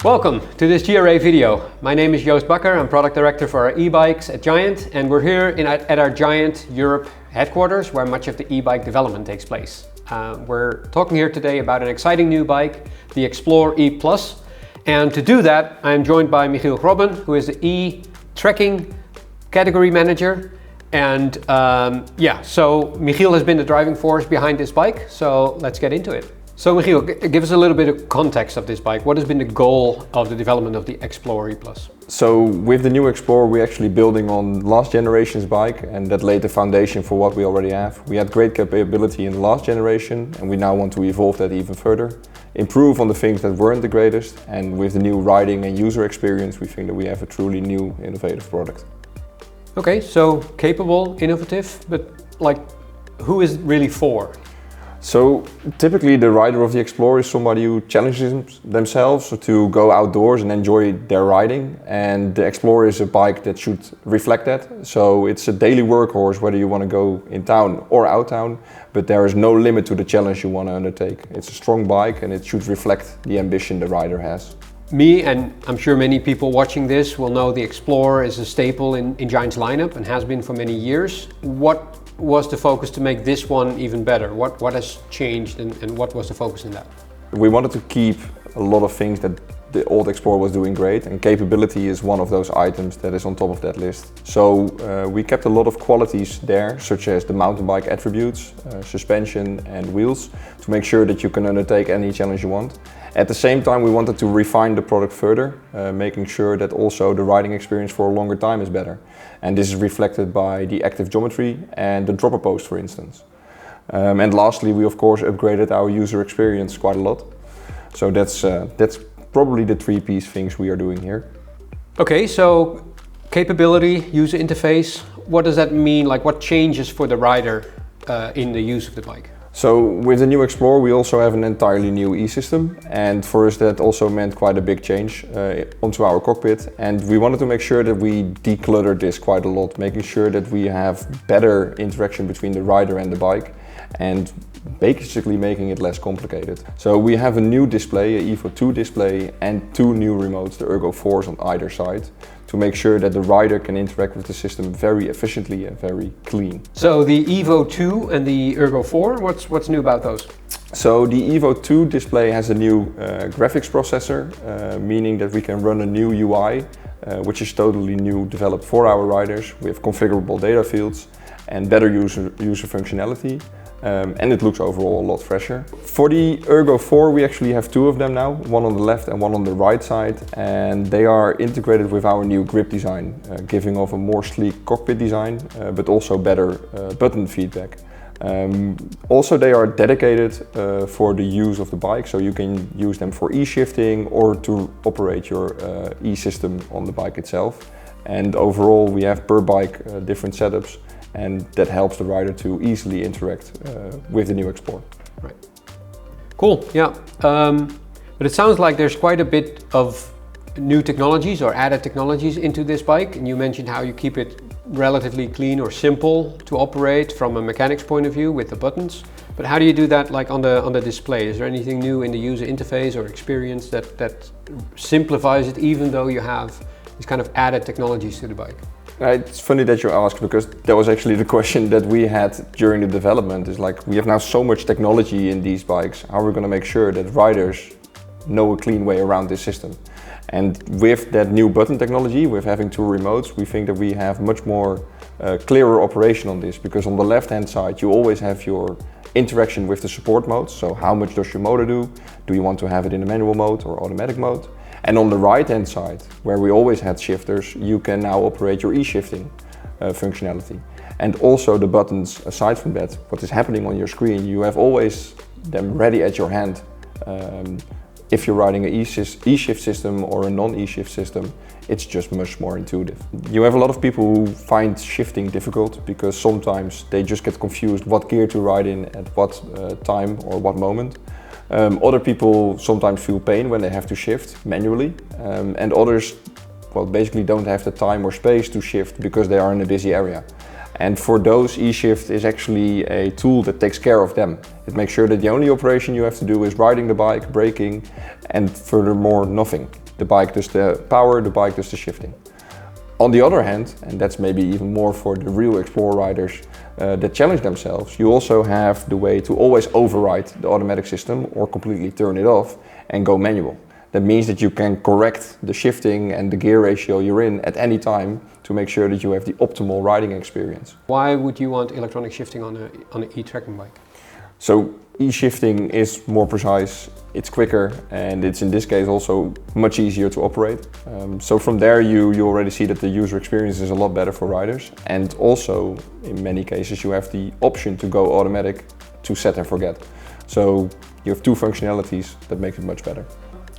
Welcome to this GRA video. My name is Joost Bakker, I'm product director for our e-bikes at Giant, and we're here at our Giant Europe headquarters where much of the e-bike development takes place. We're talking here today about an exciting new bike, the Explore E+. And to do that, I'm joined by Michiel Grobben, who is the e-trekking category manager. And so Michiel has been the driving force behind this bike, so let's get into it. So Michiel, give us a little bit of context of this bike. What has been the goal of the development of the Explore E+? So with the new Explorer, we're actually building on last generation's bike, and that laid the foundation for what we already have. We had great capability in the last generation, and we now want to evolve that even further, improve on the things that weren't the greatest, and with the new riding and user experience, we think that we have a truly new, innovative product. Okay, so capable, innovative, but who is it really for? So typically the rider of the Explorer is somebody who challenges themselves to go outdoors and enjoy their riding, and the Explorer is a bike that should reflect that. So it's a daily workhorse whether you want to go in town or out town, but there is no limit to the challenge you want to undertake. It's a strong bike and it should reflect the ambition the rider has. Me, and I'm sure many people watching this will know the Explorer is a staple in Giant's lineup and has been for many years. What was the focus to make this one even better? What has changed and what was the focus in that? We wanted to keep a lot of things that the old Explorer was doing great, and capability is one of those items that is on top of that list. So we kept a lot of qualities there, such as the mountain bike attributes, suspension and wheels, to make sure that you can undertake any challenge you want. At the same time, we wanted to refine the product further, making sure that also the riding experience for a longer time is better. And this is reflected by the active geometry and the dropper post, for instance. And lastly, we of course upgraded our user experience quite a lot. So that's probably the three-piece things we are doing here. Okay, so capability, user interface, what does that mean? What changes for the rider in the use of the bike? So with the new Explorer we also have an entirely new e-system, and for us that also meant quite a big change onto our cockpit, and we wanted to make sure that we decluttered this quite a lot, making sure that we have better interaction between the rider and the bike and basically making it less complicated. So we have a new display, a Evo 2 display, and two new remotes, the Ergo 4s on either side, to make sure that the rider can interact with the system very efficiently and very clean. So the Evo 2 and the Ergo 4, what's new about those? So the Evo 2 display has a new graphics processor, meaning that we can run a new UI, which is totally new, developed for our riders. We have configurable data fields and better user functionality. And it looks overall a lot fresher. For the Ergo 4 we actually have two of them now, one on the left and one on the right side, and they are integrated with our new grip design, giving off a more sleek cockpit design, but also better button feedback. Also they are dedicated for the use of the bike, so you can use them for e-shifting or to operate your e-system on the bike itself. And overall we have per bike different setups, and that helps the rider to easily interact with the new Explorer. Right. Cool, yeah. But it sounds like there's quite a bit of new technologies or added technologies into this bike, and you mentioned how you keep it relatively clean or simple to operate from a mechanics point of view with the buttons. But how do you do that on the display? Is there anything new in the user interface or experience that simplifies it, even though you have these kind of added technologies to the bike? It's funny that you ask, because that was actually the question that we had during the development. Is we have now so much technology in these bikes, how are we going to make sure that riders know a clean way around this system? And with that new button technology, with having two remotes, we think that we have much more clearer operation on this, because on the left hand side you always have your interaction with the support modes. So how much does your motor do? Do you want to have it in a manual mode or automatic mode? And on the right hand side, where we always had shifters, you can now operate your e-shifting functionality. And also the buttons, aside from that, what is happening on your screen, you have always them ready at your hand. If you're riding an e-shift system or a non-e-shift system, it's just much more intuitive. You have a lot of people who find shifting difficult because sometimes they just get confused what gear to ride in at what time or what moment. Other people sometimes feel pain when they have to shift manually, and others basically don't have the time or space to shift because they are in a busy area. And for those, eShift is actually a tool that takes care of them. It makes sure that the only operation you have to do is riding the bike, braking, and furthermore nothing. The bike does the power, the bike does the shifting. On the other hand, and that's maybe even more for the real Explorer riders that challenge themselves, you also have the way to always override the automatic system or completely turn it off and go manual. That means that you can correct the shifting and the gear ratio you're in at any time to make sure that you have the optimal riding experience. Why would you want electronic shifting on an e-trekking bike? So e-shifting is more precise, it's quicker, and it's in this case also much easier to operate. So from there you already see that the user experience is a lot better for riders, and also in many cases you have the option to go automatic to set and forget. So you have two functionalities that make it much better.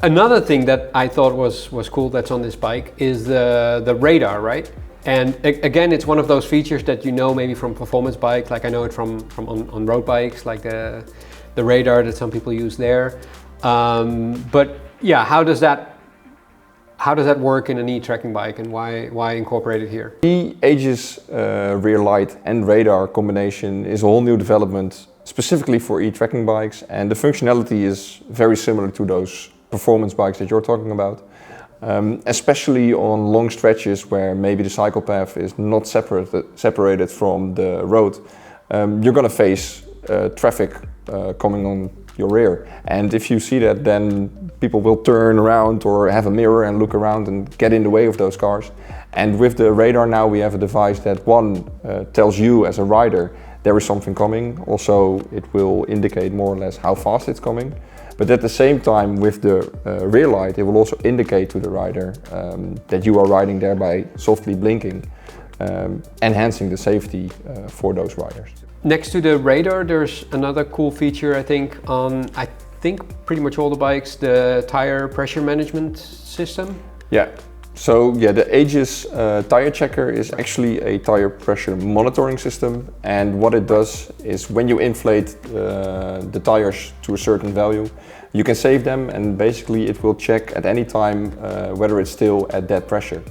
Another thing that I thought was cool that's on this bike is the radar, right? And again, it's one of those features that you know maybe from performance bike, like I know it from on road bikes, like the radar that some people use there. But yeah, how does that work in an e-trekking bike, and why incorporate it here? The Aegis rear light and radar combination is a whole new development specifically for e-trekking bikes, and the functionality is very similar to those performance bikes that you're talking about. Especially on long stretches where maybe the cycle path is not separated from the road, you're going to face traffic coming on your rear. And if you see that, then people will turn around or have a mirror and look around and get in the way of those cars. And with the radar now we have a device that tells you as a rider there is something coming. Also it will indicate more or less how fast it's coming. But at the same time, with the rear light, it will also indicate to the rider that you are riding there by softly blinking, enhancing the safety for those riders. Next to the radar, there's another cool feature, I think, on pretty much all the bikes, the tire pressure management system. Yeah. So yeah, the Aegis tire checker is actually a tire pressure monitoring system, and what it does is when you inflate the tires to a certain value, you can save them, and basically it will check at any time whether it's still at that pressure.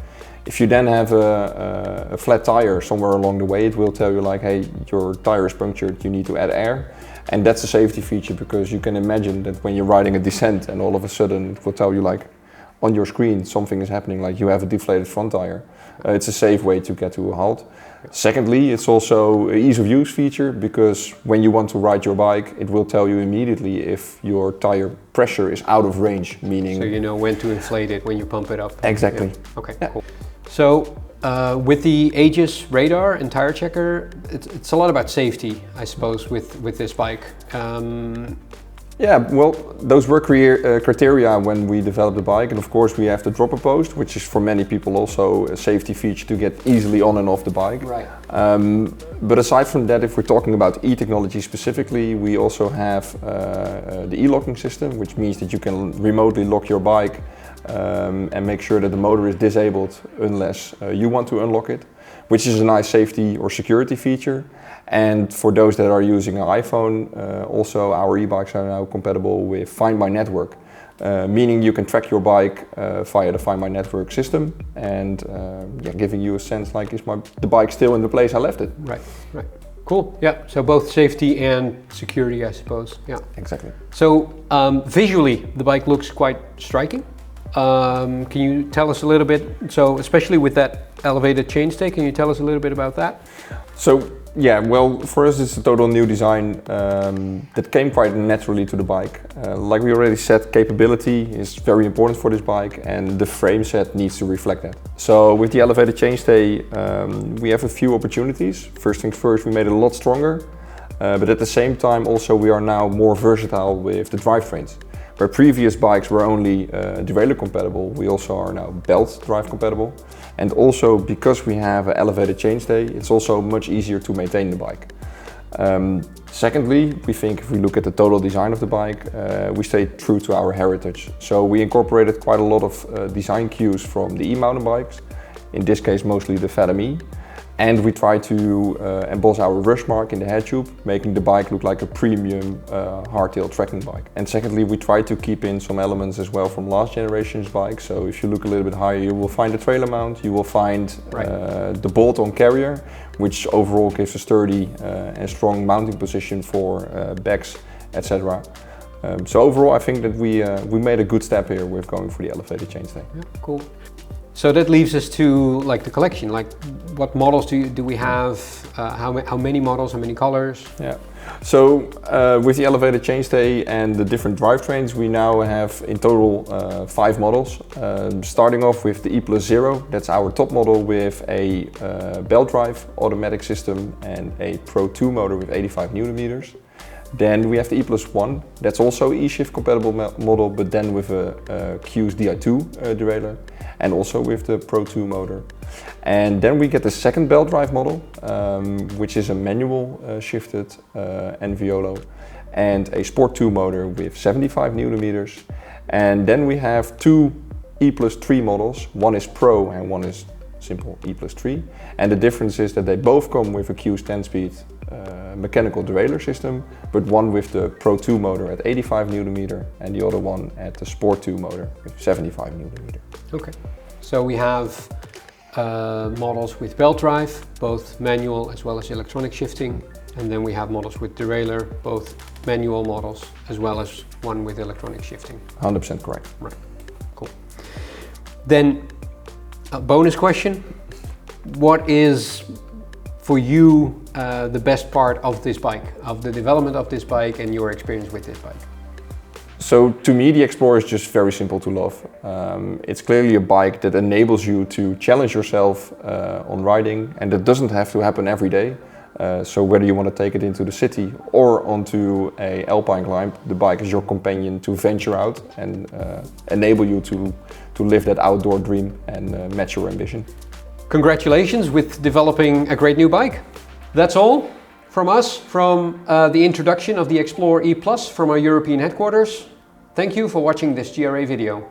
If you then have a flat tire somewhere along the way, it will tell you like, hey, your tire is punctured, you need to add air. And that's a safety feature, because you can imagine that when you're riding a descent and all of a sudden it will tell you like, on your screen something is happening, like you have a deflated front tire. It's a safe way to get to a halt. Secondly, it's also an ease of use feature, because when you want to ride your bike, it will tell you immediately if your tire pressure is out of range, meaning... So you know when to inflate it, when you pump it up. Exactly. Yeah. Okay, yeah. Cool. So with the Aegis radar and tire checker, it's a lot about safety, I suppose, with this bike. Yeah, well, those were criteria when we developed the bike, and of course we have the dropper post, which is for many people also a safety feature to get easily on and off the bike. Right. But aside from that, if we're talking about e-technology specifically, we also have the e-locking system, which means that you can remotely lock your bike and make sure that the motor is disabled unless you want to unlock it, which is a nice safety or security feature. And for those that are using an iPhone, also our e-bikes are now compatible with Find My Network, meaning you can track your bike via the Find My Network system, and giving you a sense like, is the bike still in the place I left it? Right, right. Cool, yeah, so both safety and security, I suppose. Yeah, exactly. So visually, the bike looks quite striking. Can you tell us a little bit, so especially with that elevated chainstay, can you tell us a little bit about that? So yeah, well, for us it's a total new design that came quite naturally to the bike. Like we already said, capability is very important for this bike, and the frame set needs to reflect that. So with the elevated chainstay, we have a few opportunities. First things first, we made it a lot stronger, but at the same time also we are now more versatile with the drivetrains. Where previous bikes were only derailleur compatible, we also are now belt drive compatible. And also because we have an elevated chainstay, it's also much easier to maintain the bike. Secondly, we think if we look at the total design of the bike, we stay true to our heritage. So we incorporated quite a lot of design cues from the e-mountain bikes, in this case mostly the Fathom E. And we try to emboss our rush mark in the head tube, making the bike look like a premium hardtail trekking bike. And secondly, we try to keep in some elements as well from last generation's bikes. So if you look a little bit higher, you will find the trailer mount, you will find the bolt-on carrier, which overall gives a sturdy and strong mounting position for bags, etc. So overall, I think that we made a good step here with going for the elevated chainstay. Yeah, cool. So that leaves us to like the collection. Like, what models do we have? How many models? How many colors? Yeah. So with the elevated chainstay and the different drivetrains, we now have in total 5 models. Starting off with the E+0, that's our top model with a belt drive automatic system and a Pro 2 motor with 85 Newton meters. Then we have the E+1, that's also E-Shift compatible model, but then with a Q's Di2 derailleur, and also with the Pro 2 motor. And then we get the second belt drive model, which is a manual shifted NVOLO, and a Sport 2 motor with 75 Newton meters. And then we have 2 E+3 models, one is Pro and one is simple E+3. And the difference is that they both come with a Q's 10-speed mechanical derailleur system, but one with the Pro 2 motor at 85 Newton meter and the other one at the Sport 2 motor with 75 Newton meter. Okay, so we have models with belt drive, both manual as well as electronic shifting, and then we have models with derailleur, both manual models as well as one with electronic shifting. 100% correct. Right, cool. Then a bonus question, what is for you the best part of this bike, of the development of this bike and your experience with this bike? So to me, the Explorer is just very simple to love. It's clearly a bike that enables you to challenge yourself on riding, and that doesn't have to happen every day. So whether you want to take it into the city or onto a alpine climb, the bike is your companion to venture out and enable you to live that outdoor dream and match your ambition. Congratulations with developing a great new bike. That's all from us, from the introduction of the Explorer E Plus from our European headquarters. Thank you for watching this GRA video.